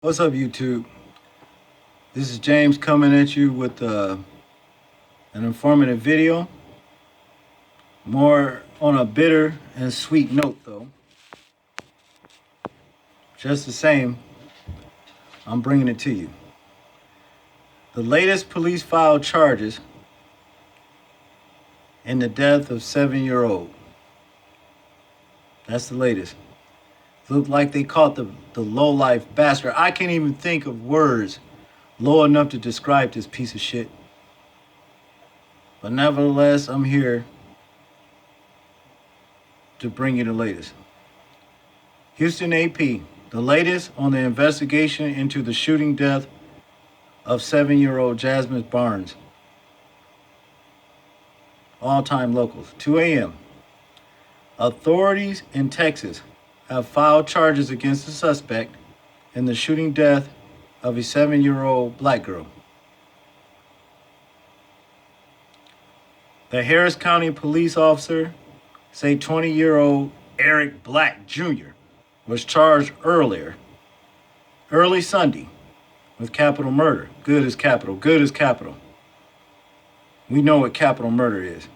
What's up, YouTube? This is James coming at you with an informative video. More on a bitter and sweet note, though. Just the same, I'm bringing it to you. The latest police filed charges in the death of 7-year-old. That's the latest. Looked like they caught the low-life bastard. I can't even think of words low enough to describe this piece of shit. But nevertheless, I'm here to bring you the latest. Houston AP, the latest on the investigation into the shooting death of 7-year-old Jasmine Barnes. All-time locals, 2 a.m. Authorities in Texas have filed charges against the suspect in the shooting death of a 7-year-old black girl. The Harris County police officer say 20-year-old Eric Black Jr. was charged early Sunday with capital murder. Good as capital. Good as capital. We know what capital murder is.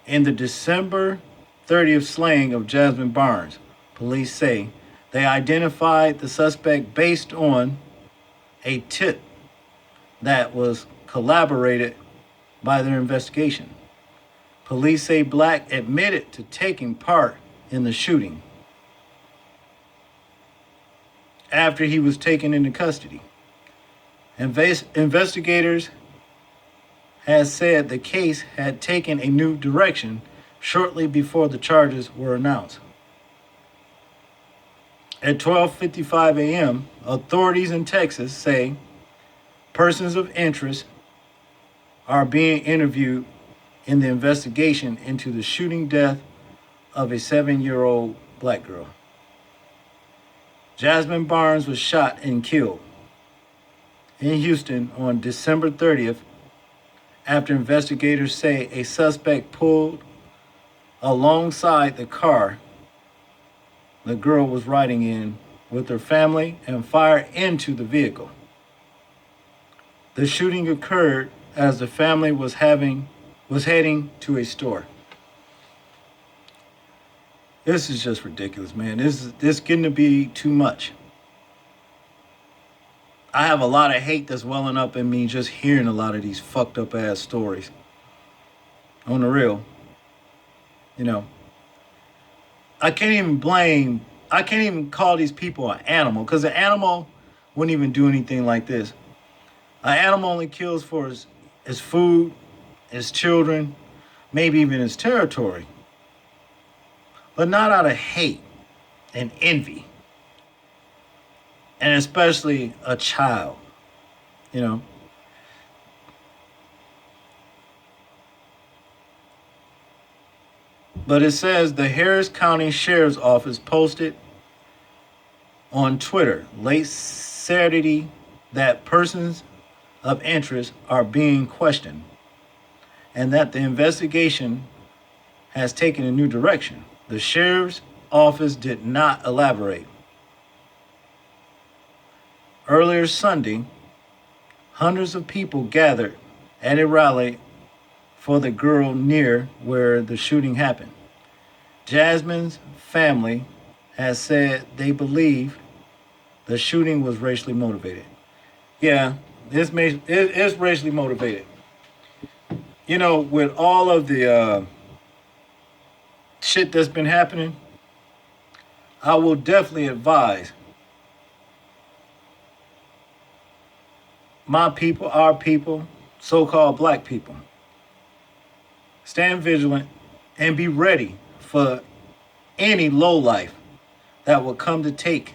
In the December 30th slaying of Jasmine Barnes, police say they identified the suspect based on a tip that was corroborated by their investigation. Police say Black admitted to taking part in the shooting after he was taken into custody. Investigators has said the case had taken a new direction shortly before the charges were announced. At 12:55 a.m., authorities in Texas say persons of interest are being interviewed in the investigation into the shooting death of a 7-year-old black girl. Jasmine Barnes was shot and killed in Houston on December 30th after investigators say a suspect pulled alongside the car the girl was riding in with her family and fired into the vehicle. The shooting occurred as the family was heading to a store. This is just ridiculous, man. This getting to be too much. I have a lot of hate that's welling up in me just hearing a lot of these fucked up ass stories. On the real. I can't even call these people an animal, because an animal wouldn't even do anything like this. An animal only kills for his food, his children, maybe even his territory. But not out of hate and envy. And especially a child, But it says the Harris County Sheriff's Office posted on Twitter late Saturday that persons of interest are being questioned and that the investigation has taken a new direction. The Sheriff's Office did not elaborate. Earlier Sunday, hundreds of people gathered at a rally for the girl near where the shooting happened. Jasmine's family has said they believe the shooting was racially motivated. Yeah, it's racially motivated. With all of the shit that's been happening, I will definitely advise my people, our people, so-called black people, stand vigilant and be ready for any lowlife that will come to take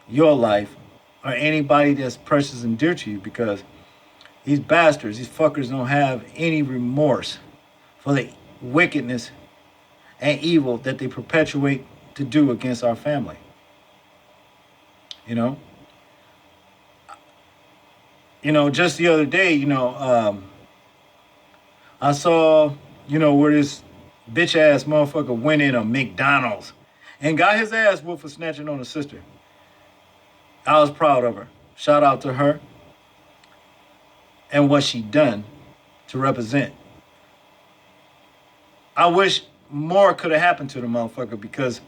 your life or anybody that's precious and dear to you, because these bastards, these fuckers don't have any remorse for the wickedness and evil that they perpetuate to do against our family. Just the other day, I saw, where this bitch ass motherfucker went in a McDonald's and got his ass whooped for snatching on a sister. I was proud of her. Shout out to her and what she done to represent. I wish more could have happened to the motherfucker because,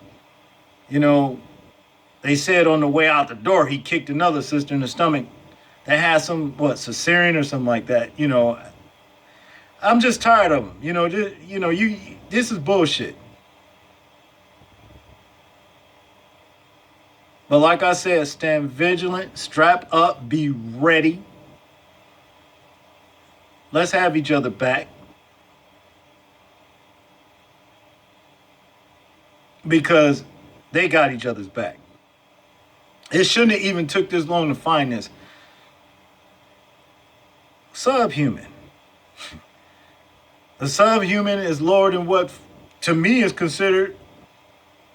you know, they said on the way out the door he kicked another sister in the stomach that had some cesarean or something like that. You know, I'm just tired of them. This is bullshit. But like I said, stand vigilant, strap up, be ready. Let's have each other back. Because they got each other's back. It shouldn't have even took this long to find this. Subhuman. The subhuman is lower than what, to me, is considered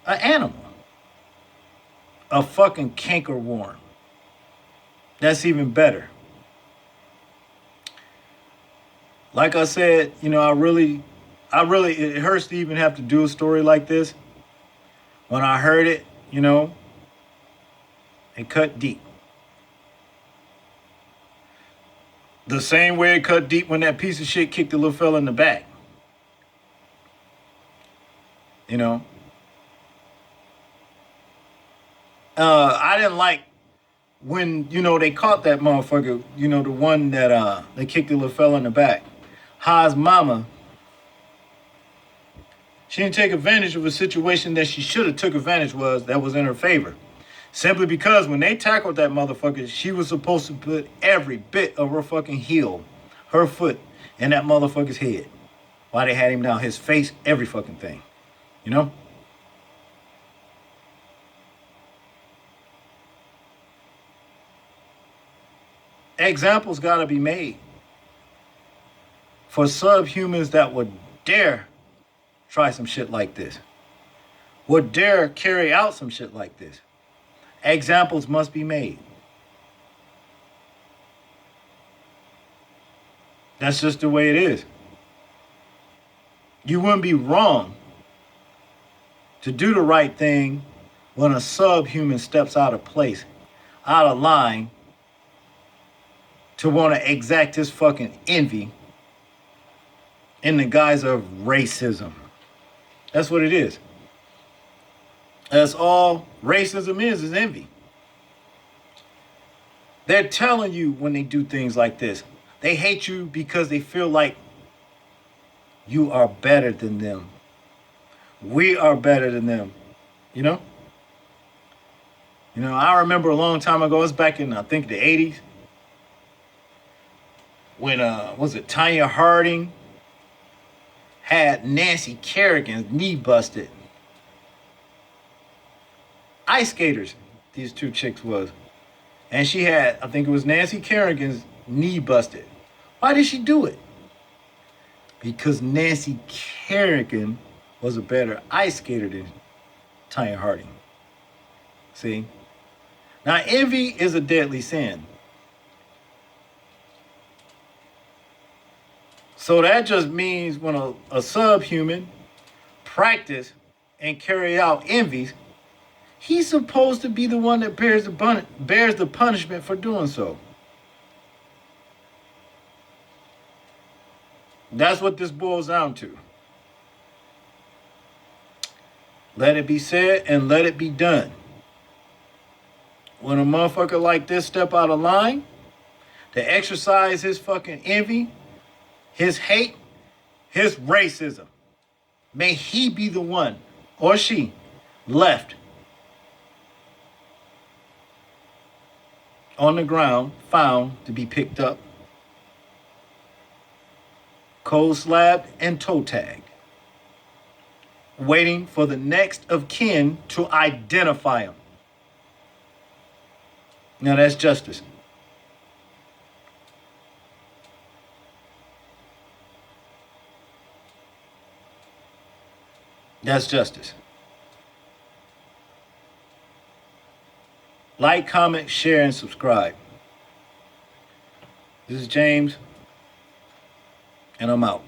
an animal. A fucking cankerworm. That's even better. Like I said, I really, it hurts to even have to do a story like this. When I heard it, it cut deep. The same way it cut deep when that piece of shit kicked the little fella in the back. I didn't like when, they caught that motherfucker, the one that they kicked the little fella in the back. Ha's mama, she didn't take advantage of a situation that she should have took advantage that was in her favor. Simply because when they tackled that motherfucker, she was supposed to put every bit of her fucking heel, her foot, in that motherfucker's head. While they had him down, his face, every fucking thing. Examples gotta be made for subhumans that would dare try some shit like this, would dare carry out some shit like this. Examples must be made. That's just the way it is. You wouldn't be wrong to do the right thing when a subhuman steps out of place, out of line, to want to exact his fucking envy in the guise of racism. That's what it is. That's all racism is envy. They're telling you when they do things like this, they hate you because they feel like you are better than them. We are better than them. I remember a long time ago, it was back in, I think, the 80s, when, Tanya Harding had Nancy Kerrigan's knee busted. Ice skaters, these two chicks was. And she had, I think it was Nancy Kerrigan's knee busted. Why did she do it? Because Nancy Kerrigan was a better ice skater than Tanya Harding. See? Now, envy is a deadly sin. So that just means when a subhuman practice and carry out envies, he's supposed to be the one that bears the punishment for doing so. That's what this boils down to. Let it be said and let it be done. When a motherfucker like this step out of line to exercise his fucking envy, his hate, his racism, may he be the one or she left on the ground, found to be picked up, cold slabbed and toe tagged, waiting for the next of kin to identify him. Now that's justice. That's justice. Like, comment, share, and subscribe. This is James, and I'm out.